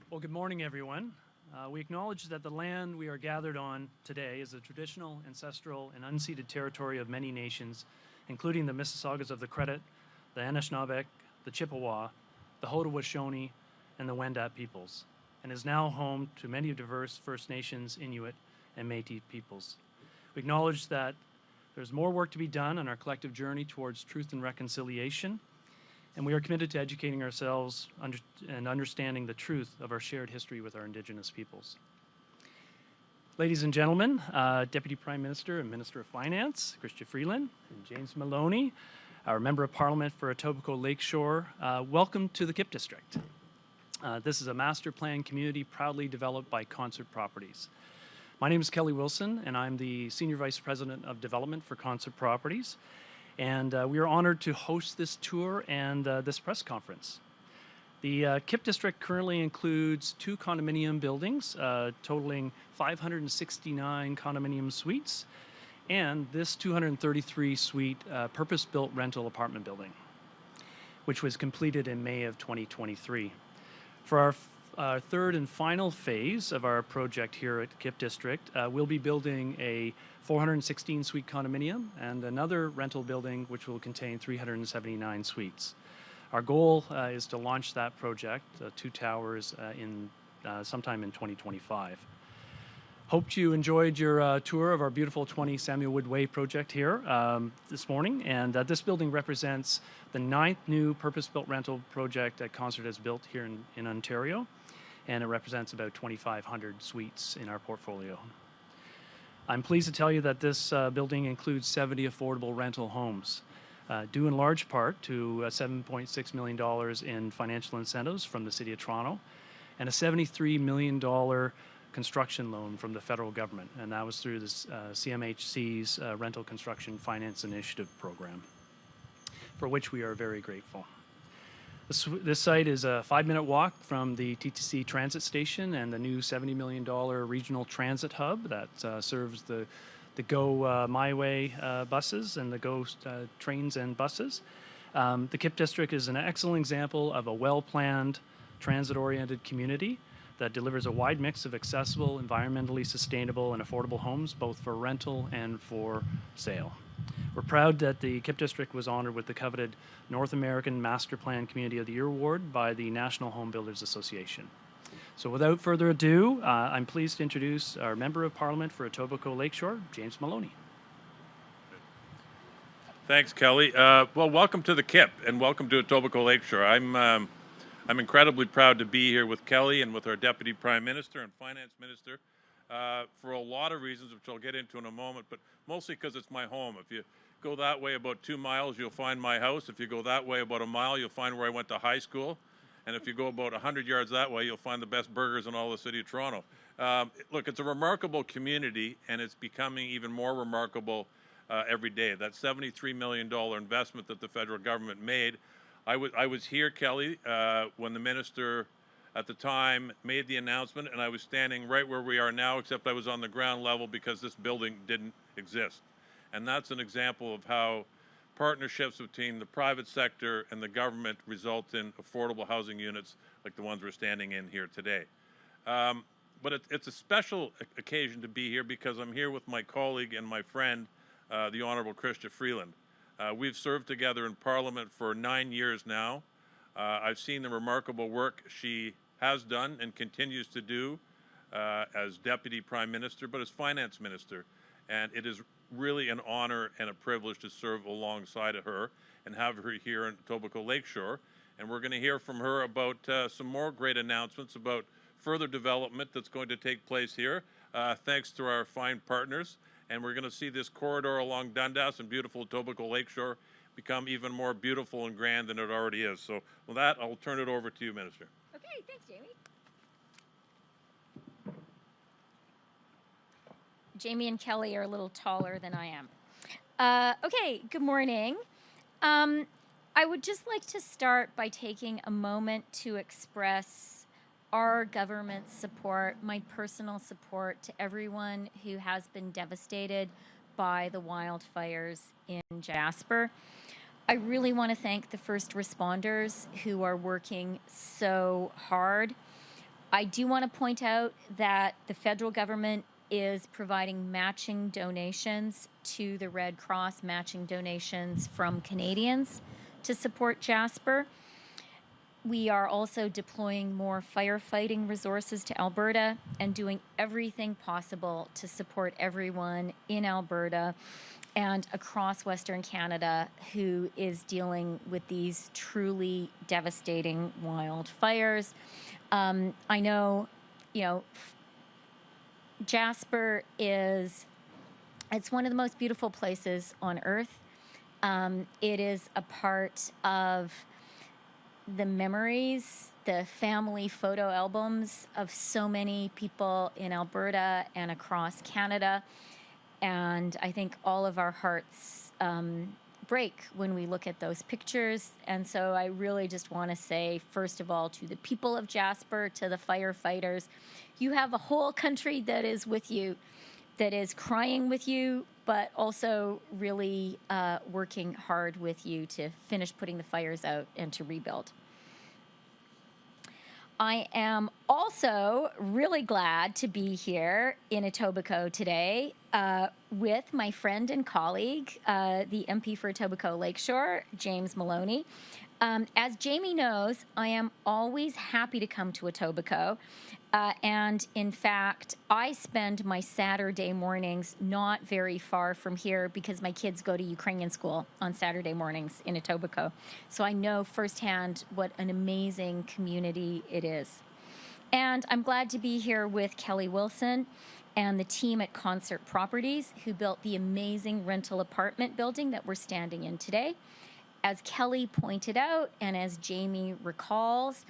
Well, good morning, everyone. We acknowledge that the land we are gathered on today is the traditional, ancestral, and unceded territory of many nations, including the Mississaugas of the Credit, the Anishinaabe, the Chippewa, the Haudenosaunee, and the Wendat peoples, and is now home to many diverse First Nations, Inuit, and Métis peoples. We acknowledge that there's more work to be done on our collective journey towards truth and reconciliation, and we are committed to educating ourselves and understanding the truth of our shared history with our Indigenous peoples. Ladies and gentlemen, Deputy Prime Minister and Minister of Finance, Chrystia Freeland, and James Maloney, our Member of Parliament for Etobicoke Lakeshore, welcome to the KIP District. This is a master plan community proudly developed by Concert Properties. My name is Kelly Wilson, and I'm the Senior Vice President of Development for Concert Properties. And we are honored to host this tour and this press conference. The KIP District currently includes 2 condominium buildings totaling 569 condominium suites and this 233-suite purpose-built rental apartment building, which was completed in May of 2023. For our third and final phase of our project here at KIP District, we'll be building a 416-suite condominium and another rental building which will contain 379 suites. Our goal is to launch that project, 2 towers, sometime in 2025. Hope you enjoyed your tour of our beautiful 20 Samuel Wood Way project here this morning, and this building represents the 9th new purpose-built rental project that Concert has built here in Ontario, and it represents about 2,500 suites in our portfolio. I'm pleased to tell you that this building includes 70 affordable rental homes, due in large part to $7.6 million in financial incentives from the City of Toronto and a $73 million construction loan from the federal government, and that was through this CMHC's Rental Construction Finance Initiative program, for which we are very grateful. This site is a 5-minute walk from the TTC transit station and the new $70 million regional transit hub that serves the GO My Way buses and the GO trains and buses. The KIP District is an excellent example of a well-planned, transit-oriented community that delivers a wide mix of accessible, environmentally sustainable, and affordable homes, both for rental and for sale. We're proud that the KIP District was honored with the coveted North American Master Plan Community of the Year Award by the National Home Builders Association. So without further ado, I'm pleased to introduce our Member of Parliament for Etobicoke Lakeshore, James Maloney. Thanks, Kelly. Well, welcome to the KIP and welcome to Etobicoke Lakeshore. I'm incredibly proud to be here with Kelly and with our Deputy Prime Minister and Finance Minister for a lot of reasons, which I'll get into in a moment, but mostly because it's my home. If you go that way about 2 miles, you'll find my house. If you go that way about 1 mile, you'll find where I went to high school. And if you go about 100 yards that way, you'll find the best burgers in all the city of Toronto. Look, it's a remarkable community, and it's becoming even more remarkable every day. That $73 million investment that the federal government made. I was here, Kelly, when the minister at the time made the announcement, and I was standing right where we are now, except I was on the ground level because this building didn't exist. And that's an example of how partnerships between the private sector and the government result in affordable housing units like the ones we're standing in here today. But it's a special occasion to be here because I'm here with my colleague and my friend, the Honourable Chrystia Freeland. We've served together in Parliament for 9 years now. I've seen the remarkable work she has done and continues to do as Deputy Prime Minister, but as Finance Minister. And it is really an honor and a privilege to serve alongside of her and have her here in Etobicoke Lakeshore. And we're going to hear from her about some more great announcements about further development that's going to take place here, thanks to our fine partners. And we're going to see this corridor along Dundas and beautiful Etobicoke Lakeshore become even more beautiful and grand than it already is. So with that, I'll turn it over to you, Minister. Okay, thanks, Jamie. Jamie and Kelly are a little taller than I am. Okay, good morning. I would just like to start by taking a moment to express our government's support, my personal support to everyone who has been devastated by the wildfires in Jasper. I really want to thank the first responders who are working so hard. I do want to point out that the federal government is providing matching donations to the Red Cross, matching donations from Canadians to support Jasper. We are also deploying more firefighting resources to Alberta and doing everything possible to support everyone in Alberta and across Western Canada who is dealing with these truly devastating wildfires. I know, Jasper it's one of the most beautiful places on earth. It is a part of the memories, the family photo albums of so many people in Alberta and across Canada. And I think all of our hearts break when we look at those pictures. And so I really just want to say, first of all, to the people of Jasper, to the firefighters, you have a whole country that is with you, that is crying with you, but also really working hard with you to finish putting the fires out and to rebuild. I am also really glad to be here in Etobicoke today with my friend and colleague, the MP for Etobicoke Lakeshore, James Maloney. As Jamie knows, I am always happy to come to Etobicoke. And in fact, I spend my Saturday mornings not very far from here because my kids go to Ukrainian school on Saturday mornings in Etobicoke. So I know firsthand what an amazing community it is. And I'm glad to be here with Kelly Wilson and the team at Concert Properties who built the amazing rental apartment building that we're standing in today. As Kelly pointed out, and as Jamie recalls,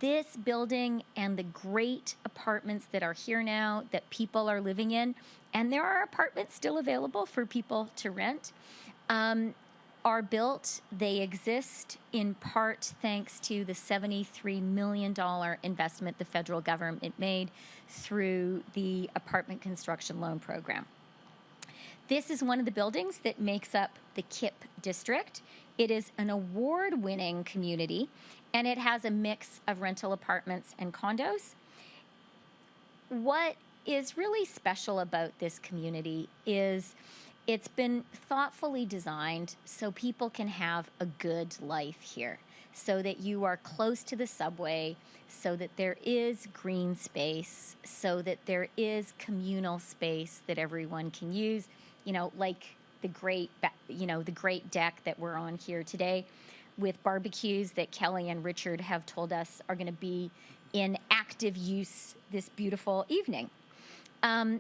this building and the great apartments that are here now that people are living in, and there are apartments still available for people to rent, are built. They exist in part thanks to the $73 million investment the federal government made through the Apartment Construction Loan Program. This is one of the buildings that makes up the KIP district. It is an award-winning community, and it has a mix of rental apartments and condos. What is really special about this community is it's been thoughtfully designed so people can have a good life here, so that you are close to the subway, so that there is green space, so that there is communal space that everyone can use, like the great deck that we're on here today with barbecues that Kelly and Richard have told us are going to be in active use this beautiful evening.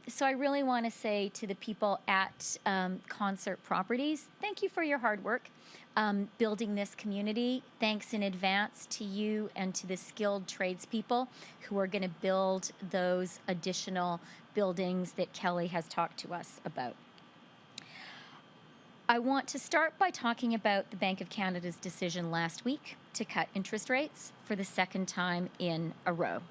So I really want to say to the people at Concert Properties, thank you for your hard work building this community. Thanks in advance to you and to the skilled tradespeople who are going to build those additional buildings that Kelly has talked to us about. I want to start by talking about the Bank of Canada's decision last week to cut interest rates for the second time in a row.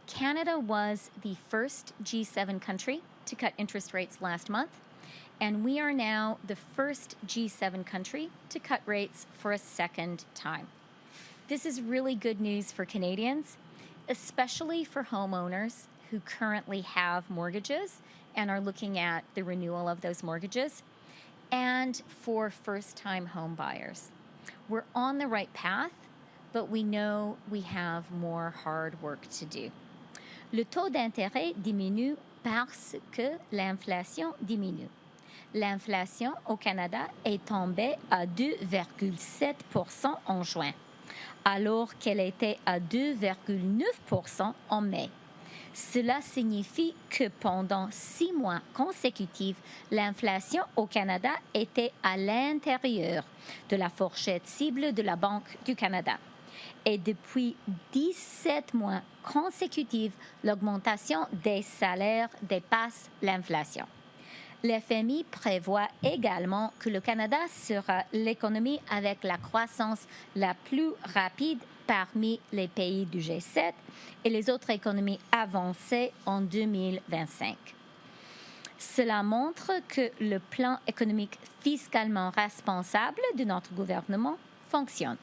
Canada was the first G7 country to cut interest rates last month, and we are now the first G7 country to cut rates for a second time. This is really good news for Canadians, especially for homeowners who currently have mortgages and are looking at the renewal of those mortgages, and for first-time home buyers. We're on the right path, but we know we have more hard work to do. Le taux d'intérêt diminue parce que l'inflation diminue. L'inflation au Canada est tombée à 2,7% en juin, alors qu'elle était à 2,9% en mai. Cela signifie que pendant 6 mois consécutifs, l'inflation au Canada était à l'intérieur de la fourchette cible de la Banque du Canada. Et depuis 17 mois consécutifs, l'augmentation des salaires dépasse l'inflation. L'FMI prévoit également que le Canada sera l'économie avec la croissance la plus rapide parmi les pays du G7 et les autres économies avancées en 2025. Cela montre que le plan économique fiscalement responsable de notre gouvernement fonctionne.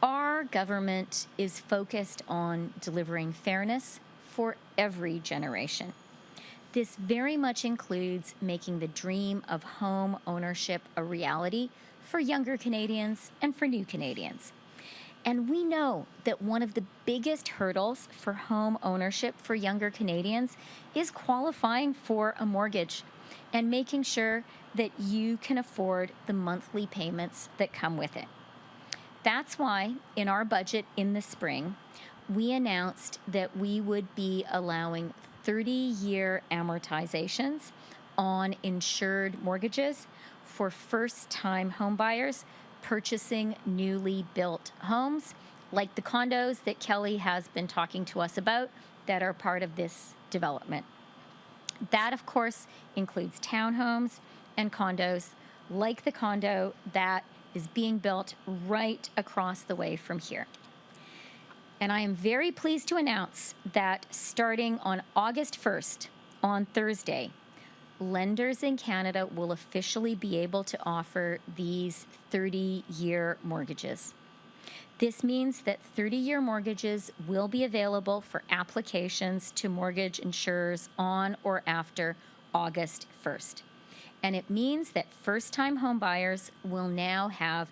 Our government is focused on delivering fairness for every generation. This very much includes making the dream of home ownership a reality for younger Canadians and for new Canadians. And we know that one of the biggest hurdles for home ownership for younger Canadians is qualifying for a mortgage and making sure that you can afford the monthly payments that come with it. That's why in our budget in the spring, we announced that we would be allowing 30-year amortizations on insured mortgages for first-time homebuyers purchasing newly built homes, like the condos that Kelly has been talking to us about that are part of this development. That, of course, includes townhomes and condos, like the condo that is being built right across the way from here. And I am very pleased to announce that starting on August 1st, on Thursday, lenders in Canada will officially be able to offer these 30-year mortgages. This means that 30-year mortgages will be available for applications to mortgage insurers on or after August 1st. And it means that first-time homebuyers will now have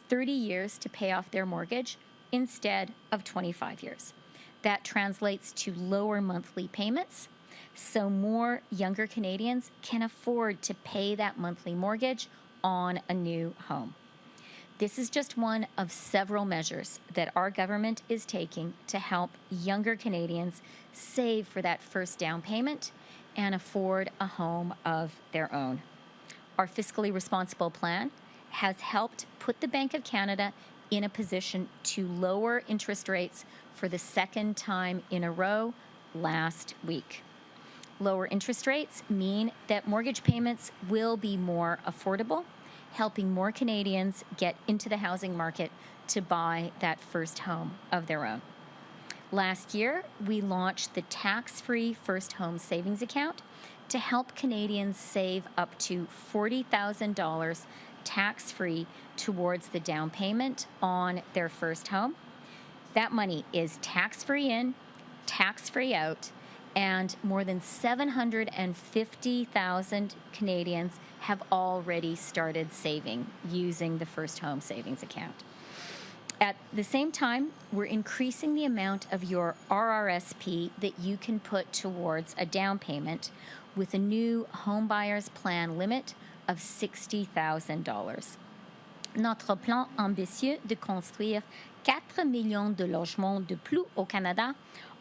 30 years to pay off their mortgage instead of 25 years. That translates to lower monthly payments, so more younger Canadians can afford to pay that monthly mortgage on a new home. This is just one of several measures that our government is taking to help younger Canadians save for that first down payment and afford a home of their own. Our fiscally responsible plan has helped put the Bank of Canada in a position to lower interest rates for the second time in a row last week. Lower interest rates mean that mortgage payments will be more affordable, helping more Canadians get into the housing market to buy that first home of their own. Last year, we launched the tax-free First Home Savings Account to help Canadians save up to $40,000 tax-free towards the down payment on their first home. That money is tax-free in, tax-free out, and more than 750,000 Canadians have already started saving using the First Home Savings Account. At the same time, we're increasing the amount of your RRSP that you can put towards a down payment with a new homebuyers plan limit of $60,000. Notre plan ambitieux de construire 4 millions de logements de plus au Canada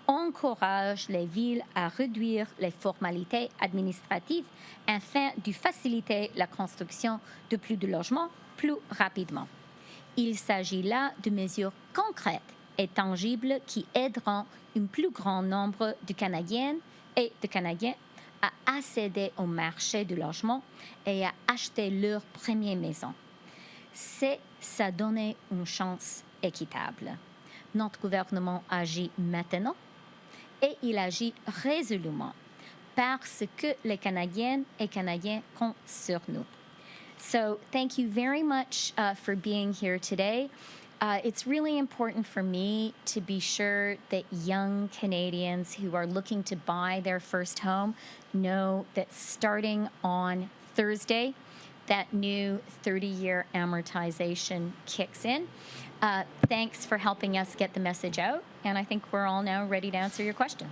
encourage les villes à réduire les formalités administratives afin de faciliter la construction de plus de logements plus rapidement. Il s'agit là de mesures concrètes et tangibles qui aideront un plus grand nombre de Canadiennes et de Canadiens à accéder au marché du logement et à acheter leur première maison. C'est ça donner une chance équitable. Notre gouvernement agit maintenant et il agit résolument parce que les Canadiennes et Canadiens comptent sur nous. So thank you very much for being here today. It's really important for me to be sure that young Canadians who are looking to buy their first home know that starting on Thursday, that new 30-year amortization kicks in. Thanks for helping us get the message out, and I think we're all now ready to answer your questions.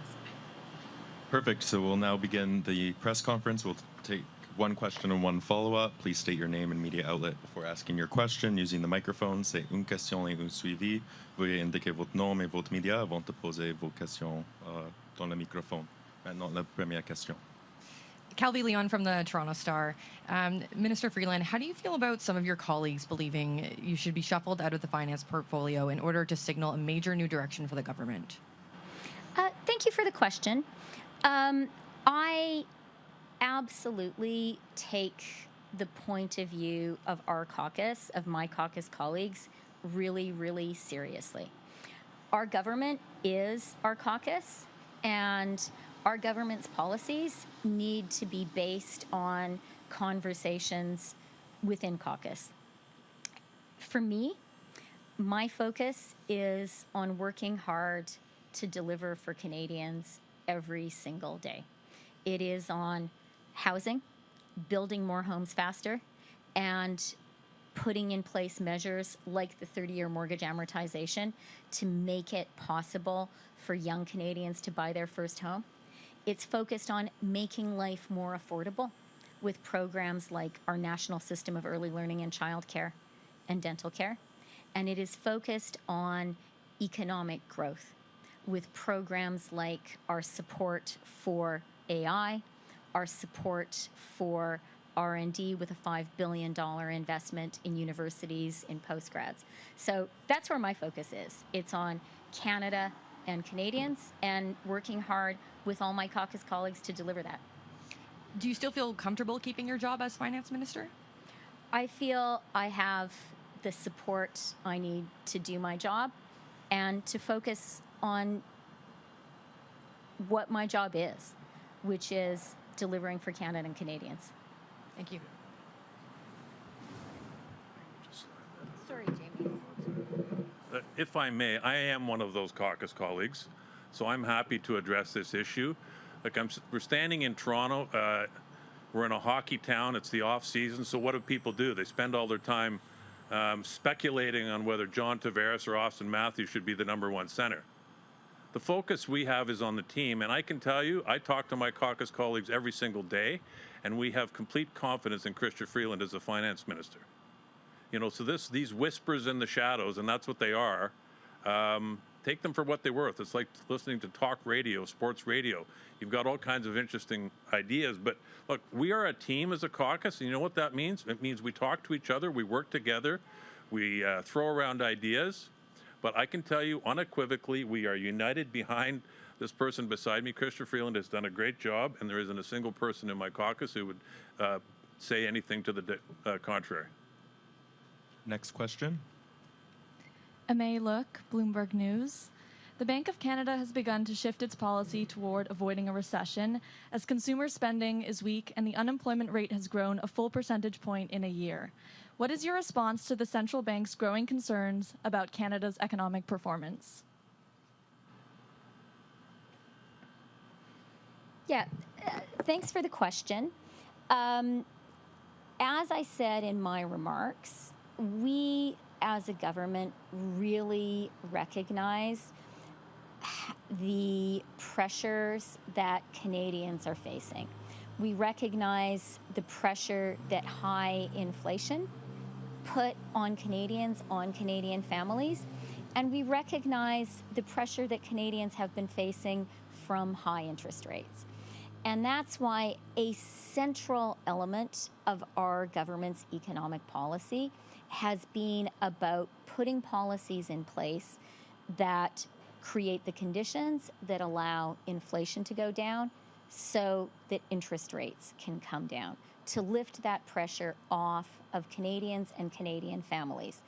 Perfect. So we'll now begin the press conference. We'll take one question and one follow-up. Please state your name and media outlet before asking your question using the microphone. C'est une question et un suivi. Veuillez indiquer votre nom et votre média avant de poser vos questions dans le microphone. Maintenant, la première question. Calvi Leon from the Toronto Star. Minister Freeland, how do you feel about some of your colleagues believing you should be shuffled out of the finance portfolio in order to signal a major new direction for the government? Thank you for the question. I absolutely take the point of view of our caucus, of my caucus colleagues, really, really seriously. Our government is our caucus, and our government's policies need to be based on conversations within caucus. For me, My focus is on working hard to deliver for Canadians every single day. It is on housing, building more homes faster, and putting in place measures like the 30-year mortgage amortization to make it possible for young Canadians to buy their first home. It's focused on making life more affordable with programs like our National System of Early Learning and Childcare and Dental Care. And it is focused on economic growth with programs like our support for AI, our support for R&D with a $5 billion investment in universities in postgrads. So that's where my focus is. It's on Canada and Canadians and working hard with all my caucus colleagues to deliver that. Do you still feel comfortable keeping your job as finance minister? I feel I have the support I need to do my job and to focus on what my job is, which is delivering for Canada and Canadians. Thank you. Sorry, Jamie. If I may, I am one of those caucus colleagues, so I'm happy to address this issue. Like we're standing in Toronto. We're in a hockey town. It's the off season. So what do people do? They spend all their time speculating on whether John Tavares or Austin Matthews should be the #1 center. The focus we have is on the team, and I can tell you, I talk to my caucus colleagues every single day, and we have complete confidence in Chrystia Freeland as a finance minister. You know, so these whispers in the shadows, and that's what they are, take them for what they're worth. It's like listening to talk radio, sports radio. You've got all kinds of interesting ideas, but look, we are a team as a caucus, and you know what that means? It means we talk to each other, we work together, we throw around ideas. But I can tell you unequivocally, we are united behind this person beside me. Chrystia Freeland has done a great job, and there isn't a single person in my caucus who would say anything to the contrary. Next question. Amay Look, Bloomberg News. The Bank of Canada has begun to shift its policy toward avoiding a recession as consumer spending is weak and the unemployment rate has grown a full percentage point in a year. What is your response to the central bank's growing concerns about Canada's economic performance? Yeah, thanks for the question. As I said in my remarks, we as a government really recognize the pressures that Canadians are facing. We recognize the pressure that high inflation put on Canadians, on Canadian families, and we recognize the pressure that Canadians have been facing from high interest rates. And that's why a central element of our government's economic policy has been about putting policies in place that create the conditions that allow inflation to go down so that interest rates can come down, to lift that pressure off of Canadians and Canadian families.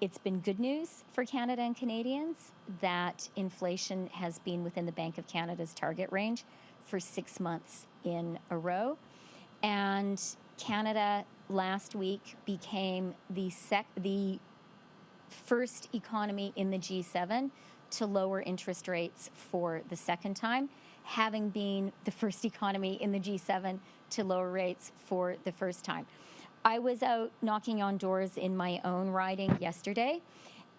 It's been good news for Canada and Canadians that inflation has been within the Bank of Canada's target range for 6 months in a row. And Canada last week became the first economy in the G7 to lower interest rates for the second time, having been the first economy in the G7 to lower rates for the first time. I was out knocking on doors in my own riding yesterday,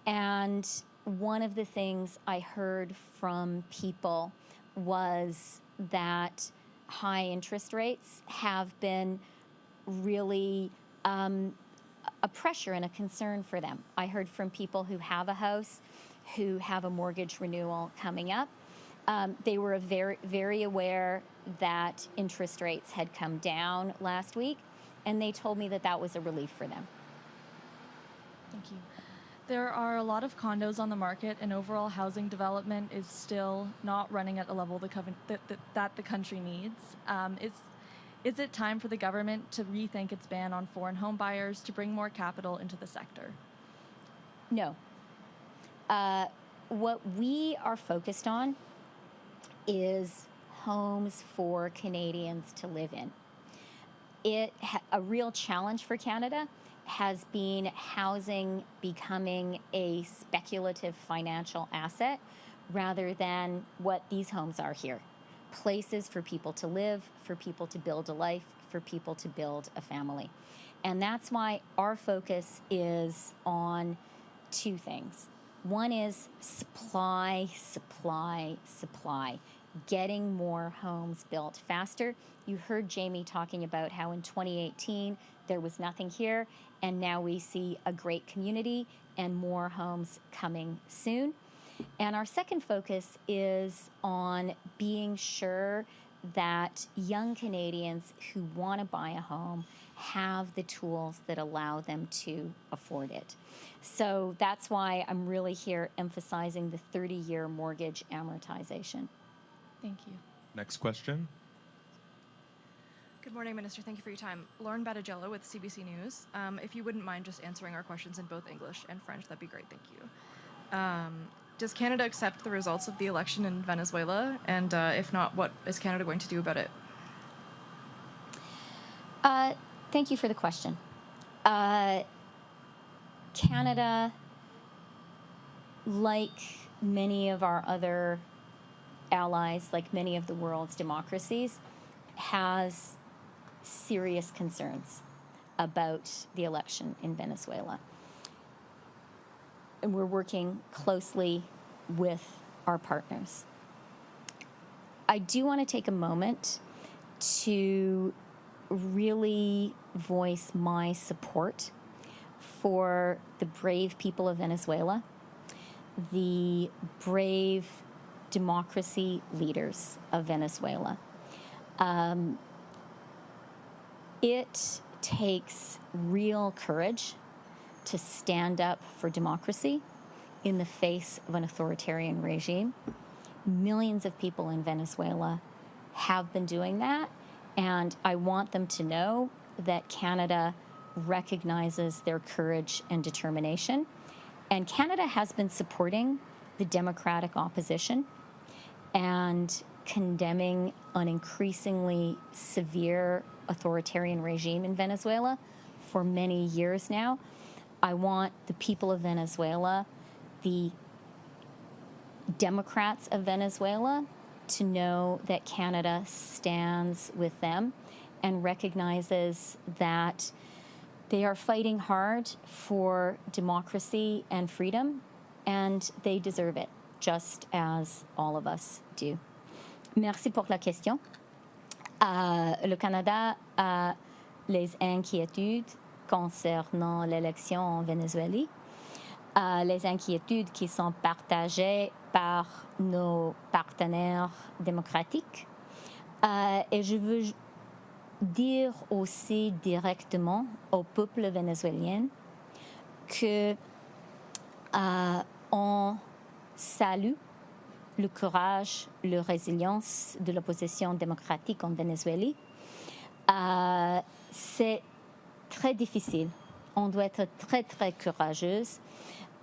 and one of the things I heard from people was that high interest rates have been really a pressure and a concern for them. I heard from people who have a house, who have a mortgage renewal coming up. They were very, very aware that interest rates had come down last week, and they told me that that was a relief for them. Thank you. There are a lot of condos on the market, and overall housing development is still not running at a level that the country needs. Is it time for the government to rethink its ban on foreign home buyers to bring more capital into the sector? No. What we are focused on is homes for Canadians to live in. A real challenge for Canada has been housing becoming a speculative financial asset rather than what these homes are here. Places for people to live, for people to build a life, for people to build a family. And that's why our focus is on two things. One is supply, supply, supply. Getting more homes built faster. You heard Jamie talking about how in 2018 there was nothing here, and now we see a great community and more homes coming soon. And our second focus is on being sure that young Canadians who want to buy a home have the tools that allow them to afford it. So that's why I'm really here emphasizing the 30-year mortgage amortization. Thank you. Next question. Good morning, Minister. Thank you for your time. Lauren Battigello with CBC News. If you wouldn't mind just answering our questions in both English and French, that'd be great. Thank you. Does Canada accept the results of the election in Venezuela? And if not, what is Canada going to do about it? Thank you for the question. Canada, like many of our other allies, like many of the world's democracies, has serious concerns about the election in Venezuela. And we're working closely with our partners. I do want to take a moment to really voice my support for the brave people of Venezuela, the brave democracy leaders of Venezuela. It takes real courage to stand up for democracy in the face of an authoritarian regime. Millions of people in Venezuela have been doing that, and I want them to know that Canada recognizes their courage and determination. And Canada has been supporting the democratic opposition and condemning an increasingly severe authoritarian regime in Venezuela for many years now. I want the people of Venezuela, the Democrats of Venezuela, to know that Canada stands with them and recognizes that they are fighting hard for democracy and freedom, and they deserve it, just as all of us do. Merci pour la question. Le Canada a les inquiétudes concernant l'élection en Venezuela, les inquiétudes qui sont partagées par nos partenaires démocratiques. Et je veux dire aussi directement au peuple vénézuélien que on salue le courage, la résilience de l'opposition démocratique en Venezuela. C'est très difficile. On doit être très, très courageuse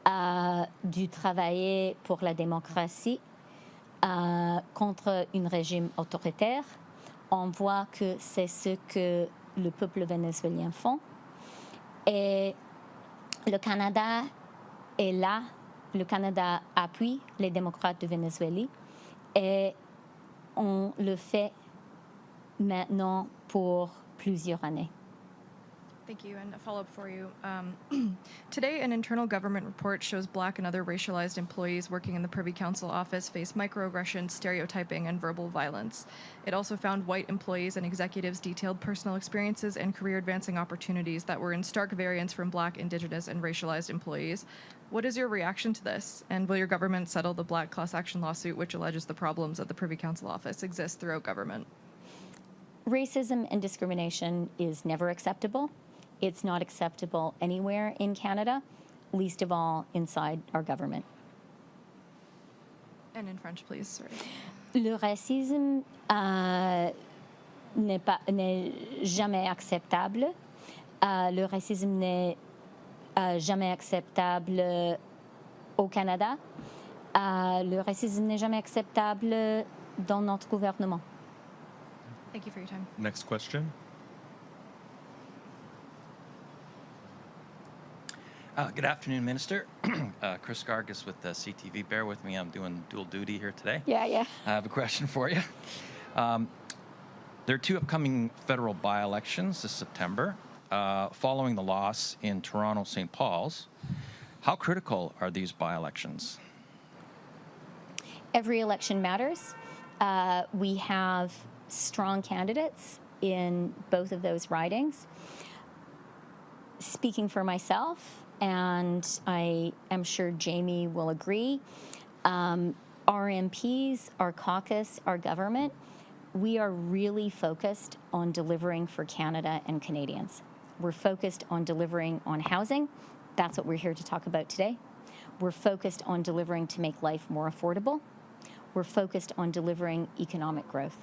de travailler pour la démocratie contre un régime autoritaire. On voit que c'est ce que le peuple vénézuélien fait. Et le Canada est là. Le Canada appuie les démocrates de Venezuela et on le fait maintenant pour plusieurs années. Thank you. And a follow-up for you. Today, an internal government report shows Black and other racialized employees working in the Privy Council office face microaggression, stereotyping, and verbal violence. It also found white employees and executives detailed personal experiences and career-advancing opportunities that were in stark variance from Black, Indigenous, and racialized employees. What is your reaction to this? And will your government settle the Black class action lawsuit, which alleges the problems at the Privy Council office exist throughout government? Racism and discrimination is never acceptable. It's not acceptable anywhere in Canada, least of all inside our government. And in French, please. Sorry. Le racisme n'est jamais acceptable. Le racisme n'est jamais acceptable au Canada. Le racisme n'est jamais acceptable dans notre gouvernement. Thank you for your time. Next question. Good afternoon, Minister. Chris Gargis with CTV. Bear with me, I'm doing dual duty here today. Yeah. I have a question for you. There are two upcoming federal by-elections this September, following the loss in Toronto St. Paul's. How critical are these by-elections? Every election matters. We have strong candidates in both of those ridings. Speaking for myself, and I am sure Jamie will agree, our MPs, our caucus, our government, we are really focused on delivering for Canada and Canadians. We're focused on delivering on housing. That's what we're here to talk about today. We're focused on delivering to make life more affordable. We're focused on delivering economic growth.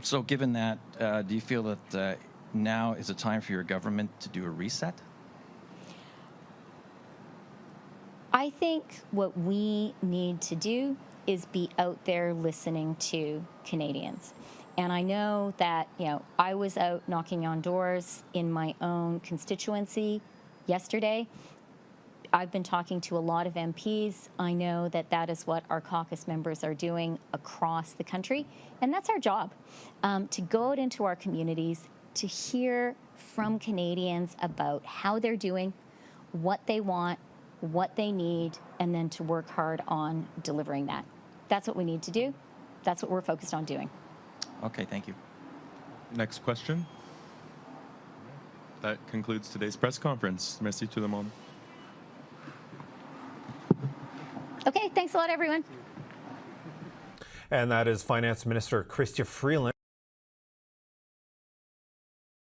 So given that, do you feel that now is a time for your government to do a reset? I think what we need to do is be out there listening to Canadians. And I know that, I was out knocking on doors in my own constituency yesterday. I've been talking to a lot of MPs. I know that that is what our caucus members are doing across the country. And that's our job, to go out into our communities, to hear from Canadians about how they're doing, what they want, what they need, and then to work hard on delivering that. That's what we need to do. That's what we're focused on doing. Okay, thank you. Next question. That concludes today's press conference. Merci tout le monde. Okay, thanks a lot, everyone. And that is Finance Minister Chrystia Freeland.